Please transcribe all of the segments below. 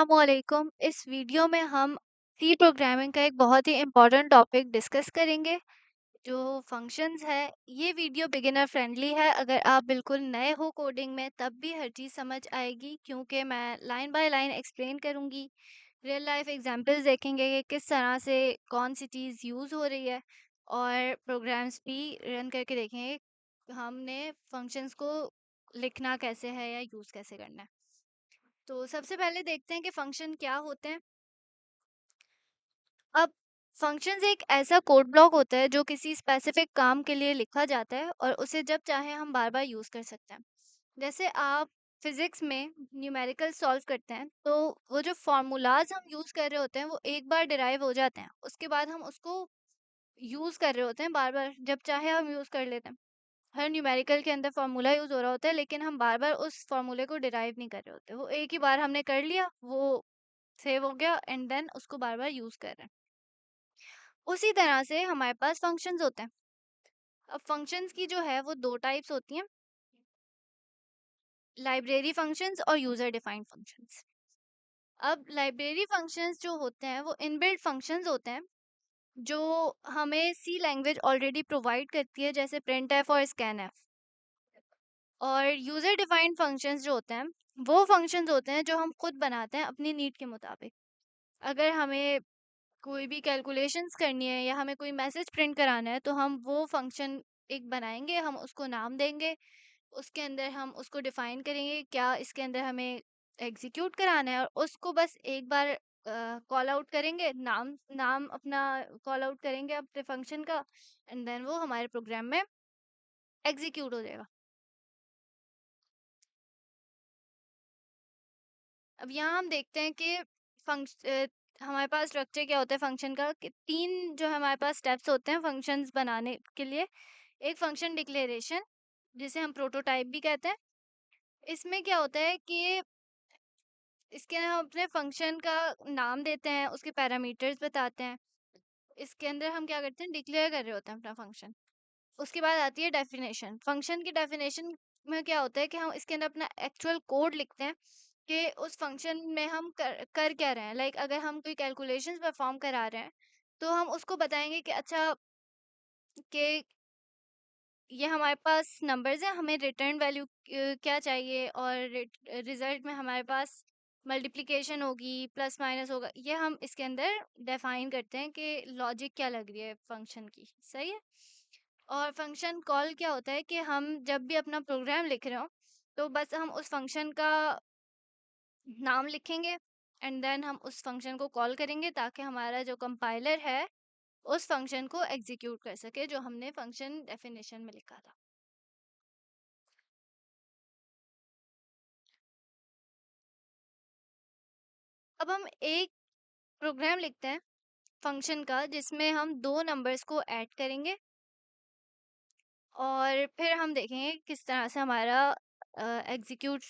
अस्सलामुअलैकुम। इस वीडियो में हम सी प्रोग्रामिंग का एक बहुत ही इम्पोर्टेंट टॉपिक डिस्कस करेंगे जो फंक्शंस है। ये वीडियो बिगिनर फ्रेंडली है। अगर आप बिल्कुल नए हो कोडिंग में तब भी हर चीज़ समझ आएगी क्योंकि मैं लाइन बाय लाइन एक्सप्लेन करूँगी। रियल लाइफ एग्जांपल्स देखेंगे कि किस तरह से कौन सी चीज़ यूज़ हो रही है और प्रोग्राम्स भी रन करके देखेंगे हमने फंक्शंस को लिखना कैसे है या यूज़ कैसे करना है। तो सबसे पहले देखते हैं कि फंक्शन क्या होते हैं। अब फंक्शंस एक ऐसा कोड ब्लॉक होता है जो किसी स्पेसिफिक काम के लिए लिखा जाता है और उसे जब चाहे हम बार बार यूज़ कर सकते हैं। जैसे आप फिजिक्स में न्यूमेरिकल सॉल्व करते हैं तो वो जो फार्मूलाज हम यूज़ कर रहे होते हैं वो एक बार डिराइव हो जाते हैं, उसके बाद हम उसको यूज़ कर रहे होते हैं बार बार, जब चाहे हम यूज़ कर लेते हैं। हर न्यूमेरिकल के अंदर फार्मूला यूज़ हो रहा होता है लेकिन हम बार बार उस फार्मूले को डिराइव नहीं कर रहे होते, वो एक ही बार हमने कर लिया, वो सेव हो गया एंड देन उसको बार बार यूज़ कर रहे हैं। उसी तरह से हमारे पास फंक्शंस होते हैं। अब फंक्शंस की जो है वो दो टाइप्स होती हैं, लाइब्रेरी फंक्शंस और यूजर डिफाइंड फंक्शंस। अब लाइब्रेरी फंक्शंस जो होते हैं वो इनबिल्ट फंक्शंस होते हैं जो हमें सी लैंग्वेज ऑलरेडी प्रोवाइड करती है, जैसे प्रिंट एफ और स्कैन एफ। और यूजर डिफाइंड फंक्शंस जो होते हैं वो फंक्शंस होते हैं जो हम खुद बनाते हैं अपनी नीड के मुताबिक। अगर हमें कोई भी कैलकुलेशंस करनी है या हमें कोई मैसेज प्रिंट कराना है तो हम वो फंक्शन एक बनाएंगे, हम उसको नाम देंगे, उसके अंदर हम उसको डिफाइन करेंगे क्या इसके अंदर हमें एग्जीक्यूट कराना है और उसको बस एक बार कॉल आउट करेंगे, नाम नाम अपना कॉल आउट करेंगे अपने फंक्शन का एंड देन वो हमारे प्रोग्राम में एग्जीक्यूट हो जाएगा। अब यहाँ हम देखते हैं कि हमारे पास स्ट्रक्चर क्या होता है फंक्शन का, कि तीन जो हमारे पास स्टेप्स होते हैं फंक्शंस बनाने के लिए। एक फंक्शन डिक्लेरेशन जिसे हम प्रोटोटाइप भी कहते हैं। इसमें क्या होता है कि इसके हम अपने फंक्शन का नाम देते हैं, उसके पैरामीटर्स बताते हैं। इसके अंदर हम क्या करते हैं, डिक्लेयर कर रहे होते हैं अपना फंक्शन। उसके बाद आती है डेफिनेशन। फंक्शन की डेफिनेशन में क्या होता है कि हम इसके अंदर अपना एक्चुअल कोड लिखते हैं कि उस फंक्शन में हम कर क्या रहे हैं। लाइक अगर हम कोई कैलकुलेशंस परफॉर्म करा रहे हैं तो हम उसको बताएंगे कि अच्छा कि ये हमारे पास नंबर्स हैं, हमें रिटर्न वैल्यू क्या चाहिए और रिजल्ट में हमारे पास मल्टीप्लिकेशन होगी, प्लस माइनस होगा। ये हम इसके अंदर डिफाइन करते हैं कि लॉजिक क्या लग रही है फंक्शन की, सही है। और फंक्शन कॉल क्या होता है कि हम जब भी अपना प्रोग्राम लिख रहे हो तो बस हम उस फंक्शन का नाम लिखेंगे एंड देन हम उस फंक्शन को कॉल करेंगे ताकि हमारा जो कंपाइलर है उस फंक्शन को एग्जीक्यूट कर सके जो हमने फंक्शन डेफिनेशन में लिखा था। अब हम एक प्रोग्राम लिखते हैं फंक्शन का जिसमें हम दो नंबर्स को ऐड करेंगे और फिर हम देखेंगे किस तरह से हमारा एग्जीक्यूट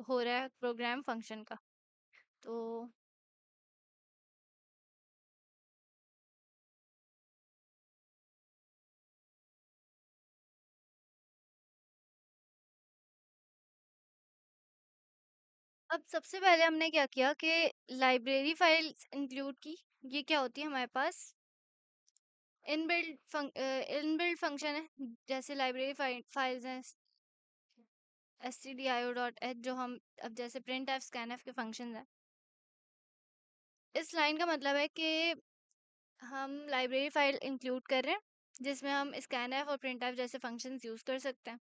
हो रहा है प्रोग्राम फंक्शन का। तो अब सबसे पहले हमने क्या किया कि लाइब्रेरी फाइल्स इंक्लूड की। ये क्या होती है, हमारे पास इनबिल्ट फंक्शन है, जैसे लाइब्रेरी फाइल्स हैं stdio.h, जो हम अब जैसे प्रिंट एफ स्कैन एफ के फंक्शन हैं। इस लाइन का मतलब है कि हम लाइब्रेरी फाइल इंक्लूड कर रहे हैं जिसमें हम स्कैन एफ और प्रिंट एफ जैसे फंक्शंस यूज़ कर सकते हैं।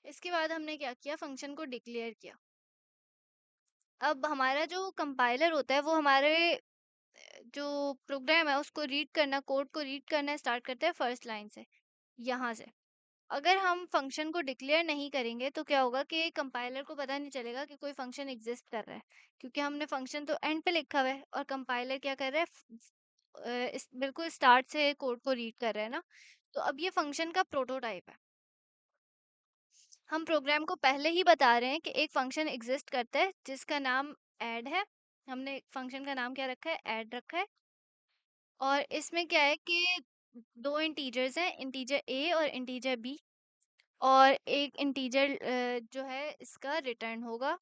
इसके बाद हमने क्या किया, फंक्शन को डिक्लेयर किया। अब हमारा जो कंपाइलर होता है वो हमारे जो प्रोग्राम है उसको रीड करना, कोड को रीड करना स्टार्ट करता है फर्स्ट लाइन से, यहाँ से। अगर हम फंक्शन को डिक्लेयर नहीं करेंगे तो क्या होगा कि कंपाइलर को पता नहीं चलेगा कि कोई फंक्शन एग्जिस्ट कर रहा है, क्योंकि हमने फंक्शन तो एंड पे लिखा हुआ है और कंपाइलर क्या कर रहा है, इस बिल्कुल स्टार्ट से कोड को रीड कर रहा है ना। तो अब ये फंक्शन का प्रोटोटाइप है। हम प्रोग्राम को पहले ही बता रहे हैं कि एक फंक्शन एग्जिस्ट करता है जिसका नाम ऐड है। हमने फंक्शन का नाम क्या रखा है, ऐड रखा है। और इसमें क्या है कि दो इंटीजर्स हैं, इंटीजर ए और इंटीजर बी। और एक इंटीजर जो है इसका रिटर्न होगा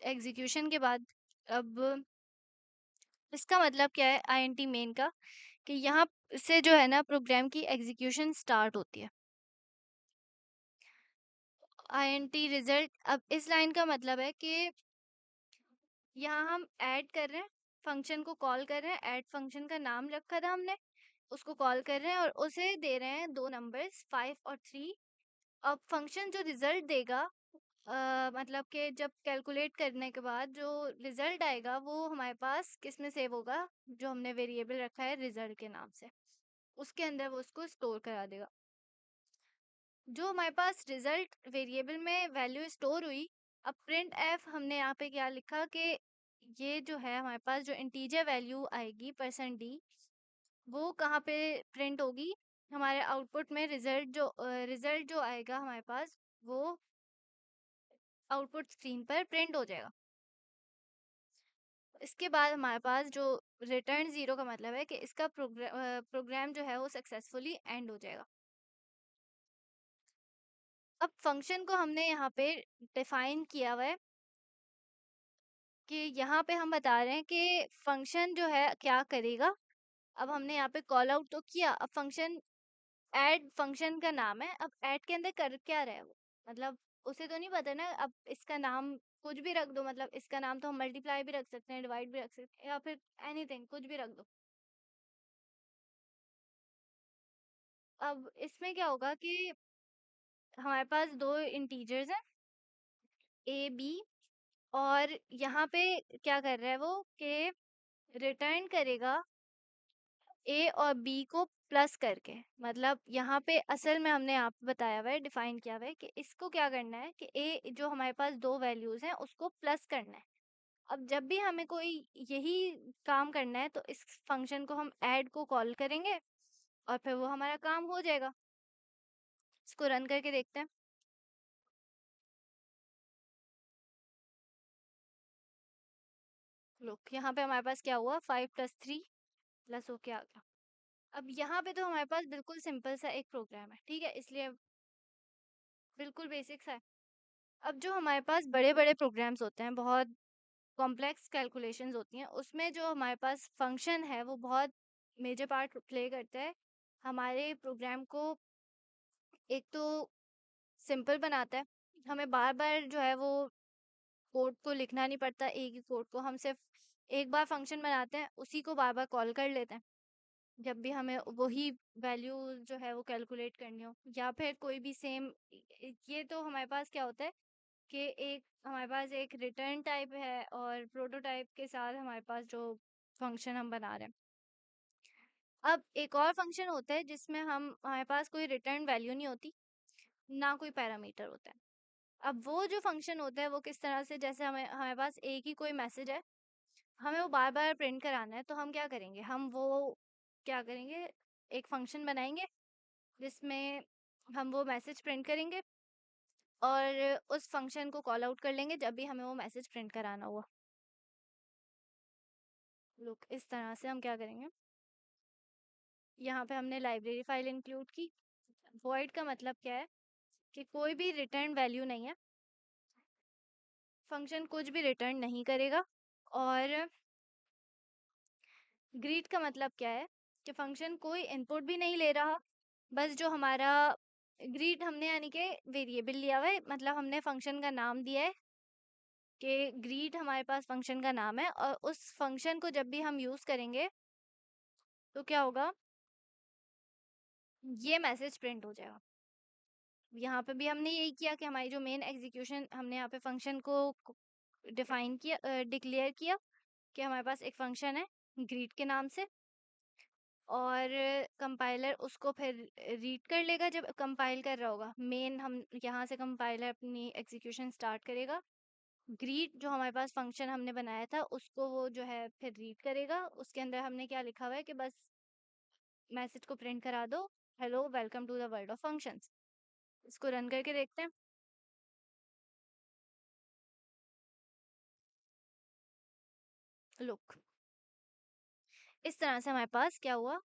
एग्जीक्यूशन के बाद। अब इसका मतलब क्या है आईएनटी मेन का, कि यहाँ से जो है ना प्रोग्राम की एग्जीक्यूशन स्टार्ट होती है। आईएनटी रिजल्ट, अब इस लाइन का मतलब है कि यहाँ हम ऐड कर रहे हैं, फंक्शन को कॉल कर रहे हैं, ऐड फंक्शन का नाम रखा था हमने, उसको कॉल कर रहे हैं और उसे दे रहे हैं दो नंबर्स 5 और 3। अब फंक्शन जो रिजल्ट देगा, मतलब कि जब कैलकुलेट करने के बाद जो रिजल्ट आएगा वो हमारे पास किस में सेव होगा, जो हमने वेरिएबल रखा है रिजल्ट के नाम से, उसके अंदर वो उसको स्टोर करा देगा। जो हमारे पास रिजल्ट वेरिएबल में वैल्यू स्टोर हुई, अब प्रिंट एफ हमने यहाँ पे क्या लिखा कि ये जो है हमारे पास जो इंटीजर वैल्यू आएगी %d, वो कहाँ पे प्रिंट होगी, हमारे आउटपुट में रिजल्ट जो आएगा हमारे पास वो आउटपुट स्क्रीन पर प्रिंट हो जाएगा। इसके बाद हमारे पास जो रिटर्न ज़ीरो का मतलब है कि इसका प्रोग्राम जो है वो सक्सेसफुली एंड हो जाएगा। अब फंक्शन को हमने यहाँ पे डिफाइन किया हुआ है कि यहाँ पे हम बता रहे हैं कि फंक्शन जो है क्या करेगा। अब हमने यहाँ पे कॉल आउट तो किया, अब फंक्शन ऐड फंक्शन का नाम है, अब ऐड के अंदर कर क्या रहा है वो, मतलब उसे तो नहीं पता ना। अब इसका नाम कुछ भी रख दो, मतलब इसका नाम तो हम मल्टीप्लाई भी रख सकते हैं, डिवाइड भी रख सकते हैं, या फिर एनीथिंग कुछ भी रख दो। अब इसमें क्या होगा कि हमारे पास दो इंटीजर्स हैं ए बी, और यहाँ पे क्या कर रहा है वो कि रिटर्न करेगा ए और बी को प्लस करके। मतलब यहाँ पे असल में हमने आप बताया हुआ है, डिफाइन किया हुआ है कि इसको क्या करना है कि ए जो हमारे पास दो वैल्यूज हैं उसको प्लस करना है। अब जब भी हमें कोई यही काम करना है तो इस फंक्शन को हम ऐड को कॉल करेंगे और फिर वो हमारा काम हो जाएगा। इसको रन करके देखते हैं। लुक, यहाँ पे हमारे पास क्या हुआ, 5 + 3 प्लस होके आ गया। अब यहाँ पे तो हमारे पास बिल्कुल सिंपल सा एक प्रोग्राम है, ठीक है, इसलिए बिल्कुल बेसिक सा है। अब जो हमारे पास बड़े बड़े प्रोग्राम्स होते हैं, बहुत कॉम्प्लेक्स कैलकुलेशंस होती हैं, उसमें जो हमारे पास फंक्शन है वो बहुत मेजर पार्ट प्ले करता है। हमारे प्रोग्राम को एक तो सिंपल बनाता है, हमें बार बार जो है वो कोड को लिखना नहीं पड़ता, एक ही कोड को हम सिर्फ एक बार फंक्शन बनाते हैं, उसी को बार बार कॉल कर लेते हैं जब भी हमें वही वैल्यू जो है वो कैलकुलेट करनी हो, या फिर कोई भी सेम। ये तो हमारे पास क्या होता है कि एक हमारे पास एक रिटर्न टाइप है और प्रोटोटाइप के साथ हमारे पास जो फंक्शन हम बना रहे हैं। अब एक और फंक्शन होता है जिसमें हम हमारे पास कोई रिटर्न वैल्यू नहीं होती, ना कोई पैरामीटर होता है। अब वो जो फंक्शन होता है वो किस तरह से, जैसे हमें हमारे पास एक ही कोई मैसेज है, हमें वो बार बार प्रिंट कराना है, तो हम क्या करेंगे, हम वो क्या करेंगे, एक फंक्शन बनाएंगे जिसमें हम वो मैसेज प्रिंट करेंगे और उस फंक्शन को कॉल आउट कर लेंगे जब भी हमें वो मैसेज प्रिंट कराना हुआ। लुक, इस तरह से हम क्या करेंगे, यहाँ पे हमने लाइब्रेरी फाइल इंक्लूड की। वॉइड का मतलब क्या है कि कोई भी रिटर्न वैल्यू नहीं है, फंक्शन कुछ भी रिटर्न नहीं करेगा। और ग्रीट का मतलब क्या है कि फंक्शन कोई इनपुट भी नहीं ले रहा, बस जो हमारा ग्रीट हमने यानी कि वेरिएबल लिया हुआ है, मतलब हमने फंक्शन का नाम दिया है कि ग्रीट हमारे पास फंक्शन का नाम है, और उस फंक्शन को जब भी हम यूज़ करेंगे तो क्या होगा, ये मैसेज प्रिंट हो जाएगा। यहाँ पे भी हमने यही किया कि हमारी जो मेन एग्जीक्यूशन, हमने यहाँ पे फंक्शन को डिफाइन किया, डिक्लेयर किया कि हमारे पास एक फंक्शन है ग्रीट के नाम से, और कंपाइलर उसको फिर रीड कर लेगा जब कंपाइल कर रहा होगा। मेन हम यहाँ से कंपाइलर अपनी एग्जीक्यूशन स्टार्ट करेगा, ग्रीट जो हमारे पास फंक्शन हमने बनाया था उसको वो जो है फिर रीड करेगा। उसके अंदर हमने क्या लिखा हुआ है कि बस मैसेज को प्रिंट करा दो, hello welcome to the world of functions. इसको रन करके देखते हैं। लुक, इस तरह से हमारे पास क्या हुआ,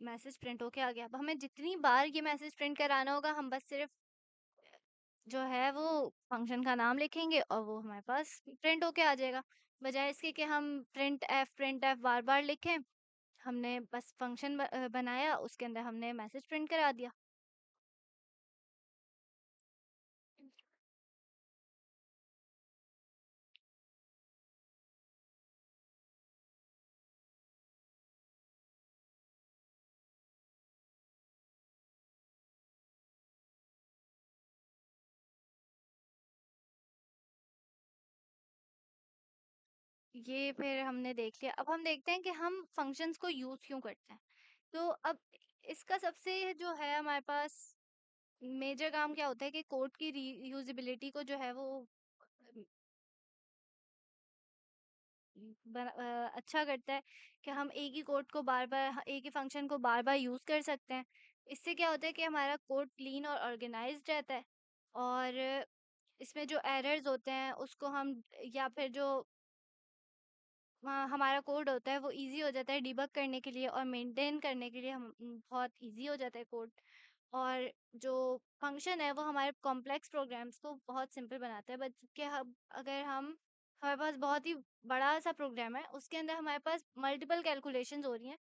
मैसेज प्रिंट होके आ गया। अब हमें जितनी बार ये मैसेज प्रिंट कराना होगा, हम बस सिर्फ जो है वो फंक्शन का नाम लिखेंगे और वो हमारे पास प्रिंट होके आ जाएगा। बजाय इसके कि हम प्रिंट एफ बार बार लिखें, हमने बस फंक्शन बनाया, उसके अंदर हमने मैसेज प्रिंट करा दिया। ये फिर हमने देख लिया। अब हम देखते हैं कि हम फंक्शंस को यूज क्यों करते हैं। तो अब इसका सबसे जो है हमारे पास मेजर काम क्या होता है कि कोड की रीयूजेबिलिटी को जो है वो अच्छा करता है कि हम एक ही कोड को बार बार, एक ही फंक्शन को बार बार यूज कर सकते हैं। इससे क्या होता है कि हमारा कोड क्लीन और ऑर्गेनाइज्ड रहता है, और इसमें जो एरर्स होते हैं उसको हम, या फिर जो हमारा कोड होता है वो इजी हो जाता है डिबग करने के लिए और मेंटेन करने के लिए। हम बहुत इजी हो जाता है कोड। और जो फंक्शन है वो हमारे कॉम्प्लेक्स प्रोग्राम्स को बहुत सिंपल बनाता है। बट कि हम, अगर हम, हमारे पास बहुत ही बड़ा सा प्रोग्राम है, उसके अंदर हमारे पास मल्टीपल कैलकुलेशंस हो रही हैं,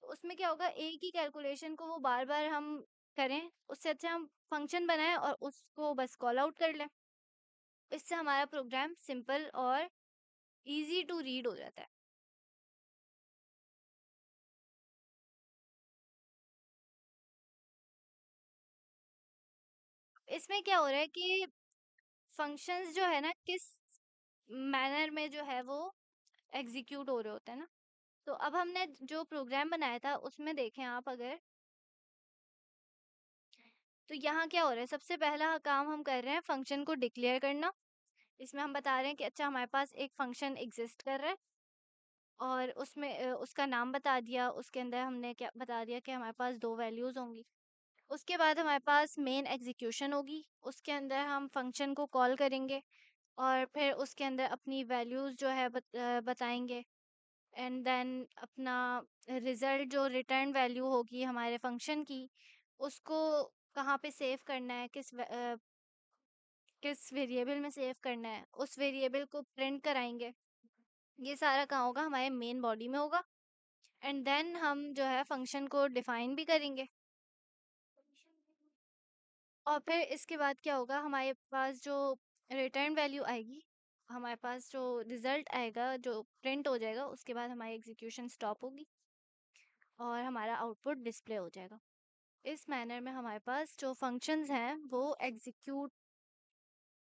तो उसमें क्या होगा, एक ही कैलकुलेशन को वो बार बार हम करें, उससे अच्छा हम फंक्शन बनाएं और उसको बस कॉल आउट कर लें। इससे हमारा प्रोग्राम सिंपल और इजी टू रीड हो जाता है। इसमें क्या हो रहा है कि फंक्शंस जो है ना, किस मैनर में जो है वो एग्जीक्यूट हो रहे होते हैं ना। तो अब हमने जो प्रोग्राम बनाया था उसमें देखें आप अगर, तो यहाँ क्या हो रहा है, सबसे पहला काम हम कर रहे हैं फंक्शन को डिक्लेयर करना। इसमें हम बता रहे हैं कि अच्छा हमारे पास एक फंक्शन एग्जिस्ट कर रहा है, और उसमें उसका नाम बता दिया, उसके अंदर हमने क्या बता दिया कि हमारे पास दो वैल्यूज होंगी। उसके बाद हमारे पास मेन एग्जीक्यूशन होगी, उसके अंदर हम फंक्शन को कॉल करेंगे और फिर उसके अंदर अपनी वैल्यूज जो है बताएंगे। एंड देन अपना रिजल्ट, जो रिटर्न वैल्यू होगी हमारे फंक्शन की, उसको कहाँ पे सेव करना है, किस वेरिएबल में सेव करना है, उस वेरिएबल को प्रिंट कराएंगे। ये सारा काम होगा हमारे मेन बॉडी में होगा। एंड देन हम जो है फंक्शन को डिफाइन भी करेंगे। और फिर इसके बाद क्या होगा, हमारे पास जो रिटर्न वैल्यू आएगी, हमारे पास जो रिजल्ट आएगा जो प्रिंट हो जाएगा, उसके बाद हमारी एग्जीक्यूशन स्टॉप होगी और हमारा आउटपुट डिस्प्ले हो जाएगा। इस मैनर में हमारे पास जो फंक्शंस हैं वो एग्जीक्यूट,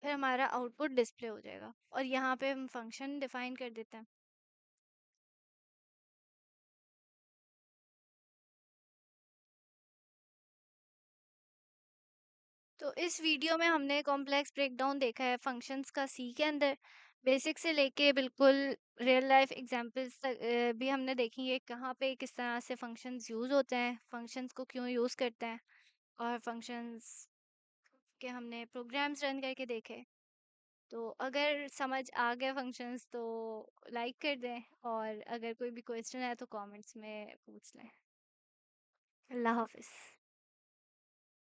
फिर हमारा आउटपुट डिस्प्ले हो जाएगा, और यहाँ पे हम फंक्शन डिफाइन कर देते हैं। तो इस वीडियो में हमने कॉम्प्लेक्स ब्रेकडाउन देखा है फंक्शंस का सी के अंदर, बेसिक से लेके बिल्कुल रियल लाइफ एग्जांपल्स तक भी हमने देखी है, कहाँ पे किस तरह से फंक्शंस यूज़ होते हैं, फंक्शंस को क्यों यूज़ करते हैं, और फंक्शंस के हमने प्रोग्राम्स रन करके देखे। तो अगर समझ आ गए फंक्शंस तो लाइक कर दें, और अगर कोई भी क्वेश्चन है तो कमेंट्स में पूछ लें। अल्लाह हाफिज़।